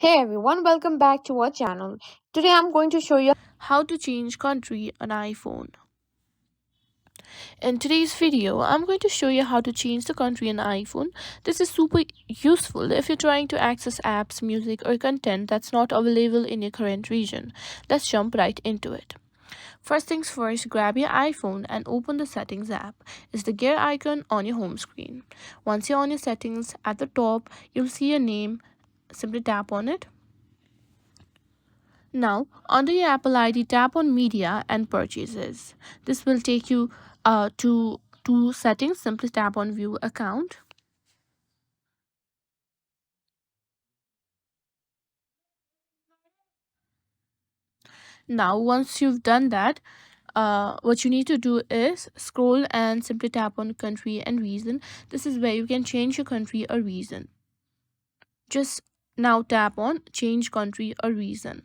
Hey everyone, welcome back to our channel. Today I'm going to show you How to change country on iPhone. In today's video, I'm going to show you how to change the country on iPhone. This is super useful if you're trying to access apps, music, or content that's not available in your current region. Let's jump right into it. First things first, grab your iPhone and open the Settings app. It's the gear icon on your home screen. Once you're on your settings, at the top, you'll see your name. Simply tap on it. Now, under your Apple ID, tap on Media and Purchases. This will take you to settings. Simply tap on View Account. Now, once you've done that, what you need to do is scroll and simply tap on Country and Region. This is where you can change your country or region. Just now tap on Change Country or Region.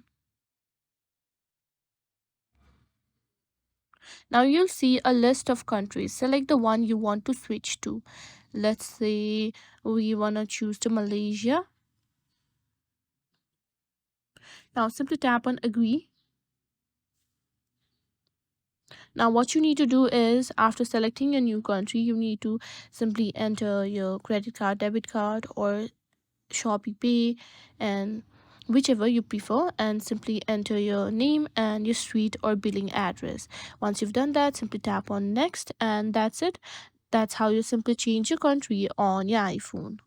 Now you'll see a list of countries. Select the one you want to switch to. Let's say we want to choose to Malaysia. Now simply tap on agree. Now what you need to do is after selecting a new country, you need to simply enter your credit card, debit card, or Shopee Pay, and whichever you prefer, and simply enter your name and your street or billing address. Once you've done that, simply tap on next, and that's it. That's how you simply change your country on your iPhone.